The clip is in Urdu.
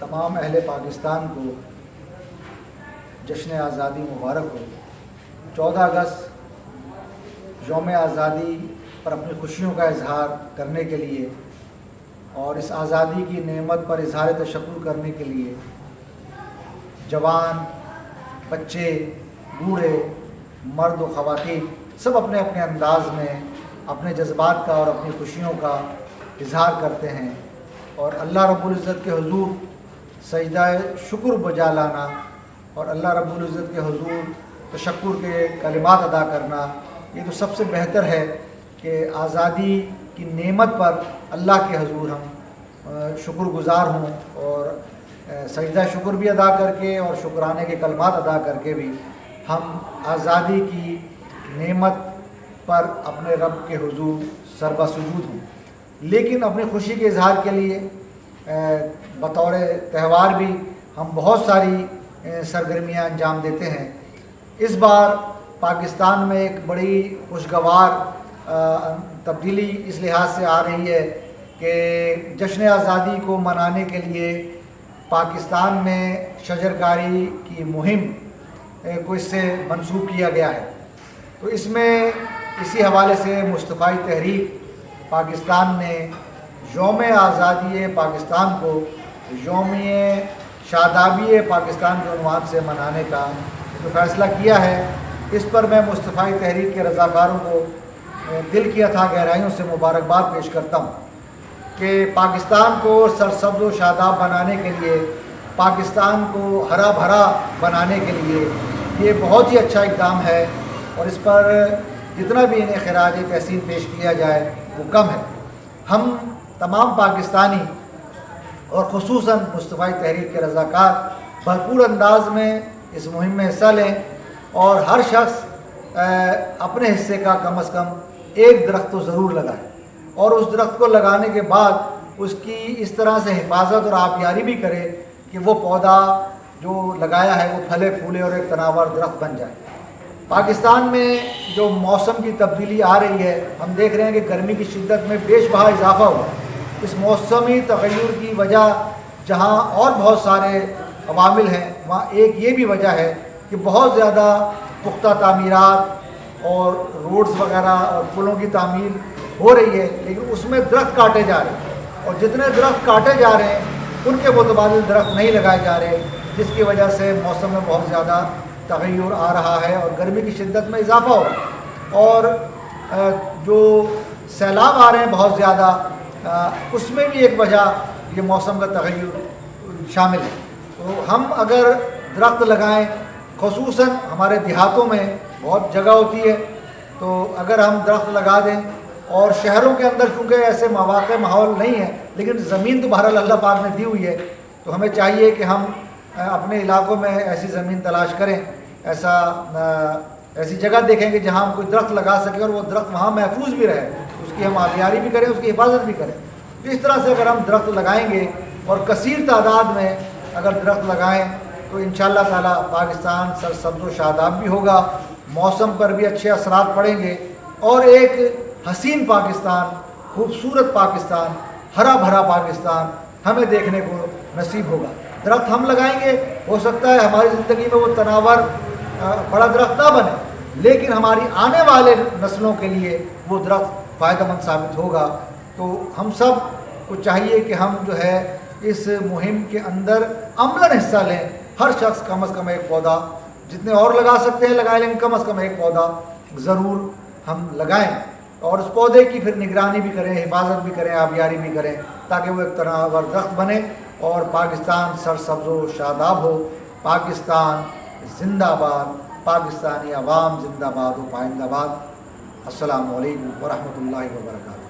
تمام اہل پاکستان کو جشن آزادی مبارک ہو۔ 14 اگست یوم آزادی پر اپنی خوشیوں کا اظہار کرنے کے لیے اور اس آزادی کی نعمت پر اظہار تشکر کرنے کے لیے جوان، بچے، بوڑھے، مرد و خواتین سب اپنے اپنے انداز میں اپنے جذبات کا اور اپنی خوشیوں کا اظہار کرتے ہیں اور اللہ رب العزت کے حضور سجدہ شکر بجا لانا اور اللہ رب العزت کے حضور تشکر کے کلمات ادا کرنا، یہ تو سب سے بہتر ہے کہ آزادی کی نعمت پر اللہ کے حضور ہم شکر گزار ہوں اور سجدہ شکر بھی ادا کر کے اور شکرانے کے کلمات ادا کر کے بھی ہم آزادی کی نعمت پر اپنے رب کے حضور سربا سجود ہوں۔ لیکن اپنی خوشی کے اظہار کے لیے بطور تہوار بھی ہم بہت ساری سرگرمیاں انجام دیتے ہیں۔ اس بار پاکستان میں ایک بڑی خوشگوار تبدیلی اس لحاظ سے آ رہی ہے کہ جشن آزادی کو منانے کے لیے پاکستان میں شجرکاری کی مہم کو اس سے منسوب کیا گیا ہے۔ تو اس میں اسی حوالے سے مصطفی تحریک پاکستان نے یوم آزادی پاکستان کو یوم شادابی پاکستان کے عنوان سے منانے کا جو فیصلہ کیا ہے، اس پر میں مصطفی تحریک کے رضاکاروں کو دل کی اتھا گہرائیوں سے مبارکباد پیش کرتا ہوں کہ پاکستان کو سرسبز و شاداب بنانے کے لیے، پاکستان کو ہرا بھرا بنانے کے لیے یہ بہت ہی اچھا اقدام ہے اور اس پر جتنا بھی انہیں خراج تحسین پیش کیا جائے وہ کم ہے۔ ہم تمام پاکستانی اور خصوصاً مصطفی تحریک کے رضاکار بھرپور انداز میں اس مہم میں حصہ لیں اور ہر شخص اپنے حصے کا کم از کم ایک درخت تو ضرور لگائے اور اس درخت کو لگانے کے بعد اس کی اس طرح سے حفاظت اور آبیاری بھی کرے کہ وہ پودا جو لگایا ہے وہ پھلے پھولے اور ایک تناور درخت بن جائے۔ پاکستان میں جو موسم کی تبدیلی آ رہی ہے، ہم دیکھ رہے ہیں کہ گرمی کی شدت میں بیش بہا اضافہ ہوا۔ اس موسمی تغیر کی وجہ جہاں اور بہت سارے عوامل ہیں، وہاں ایک یہ بھی وجہ ہے کہ بہت زیادہ پختہ تعمیرات اور روڈز وغیرہ اور پلوں کی تعمیر ہو رہی ہے، لیکن اس میں درخت کاٹے جا رہے ہیں اور جتنے درخت کاٹے جا رہے ہیں ان کے متبادل درخت نہیں لگائے جا رہے، جس کی وجہ سے موسم میں بہت زیادہ تغیر آ رہا ہے اور گرمی کی شدت میں اضافہ ہو رہا ہے اور جو سیلاب آ رہے ہیں بہت زیادہ، اس میں بھی ایک وجہ یہ موسم کا تغیر شامل ہے۔ تو ہم اگر درخت لگائیں، خصوصاً ہمارے دیہاتوں میں بہت جگہ ہوتی ہے، تو اگر ہم درخت لگا دیں اور شہروں کے اندر چونکہ ایسے مواقع ماحول نہیں ہے، لیکن زمین تو بہرحال اللہ پاک نے دی ہوئی ہے، تو ہمیں چاہیے کہ ہم اپنے علاقوں میں ایسی زمین تلاش کریں، ایسی جگہ دیکھیں کہ جہاں ہم کوئی درخت لگا سکیں اور وہ درخت وہاں محفوظ بھی رہے، اس کی ہم آبیاری بھی کریں، اس کی حفاظت بھی کریں۔ تو اس طرح سے اگر ہم درخت لگائیں گے اور کثیر تعداد میں اگر درخت لگائیں تو انشاءاللہ تعالی پاکستان سرسبز و شاداب بھی ہوگا، موسم پر بھی اچھے اثرات پڑیں گے اور ایک حسین پاکستان، خوبصورت پاکستان، ہرا بھرا پاکستان ہمیں دیکھنے کو نصیب ہوگا۔ درخت ہم لگائیں گے، ہو سکتا ہے ہماری زندگی میں وہ تناور بڑا درخت نہ بنے، لیکن ہماری آنے والے نسلوں کے لیے وہ درخت فائدہ مند ثابت ہوگا۔ تو ہم سب کو چاہیے کہ ہم جو ہے اس مہم کے اندر عملاً حصہ لیں، ہر شخص کم از کم ایک پودا، جتنے اور لگا سکتے ہیں لگائیں، لیکن کم از کم ایک پودا ضرور ہم لگائیں اور اس پودے کی پھر نگرانی بھی کریں، حفاظت بھی کریں، آبیاری بھی کریں، تاکہ وہ ایک تناور درخت بنے اور پاکستان سرسبز و شاداب ہو۔ پاکستان زندہ باد، پاکستانی عوام زندہ باد و پائندہ باد۔ السلام علیکم ورحمۃ اللہ وبرکاتہ۔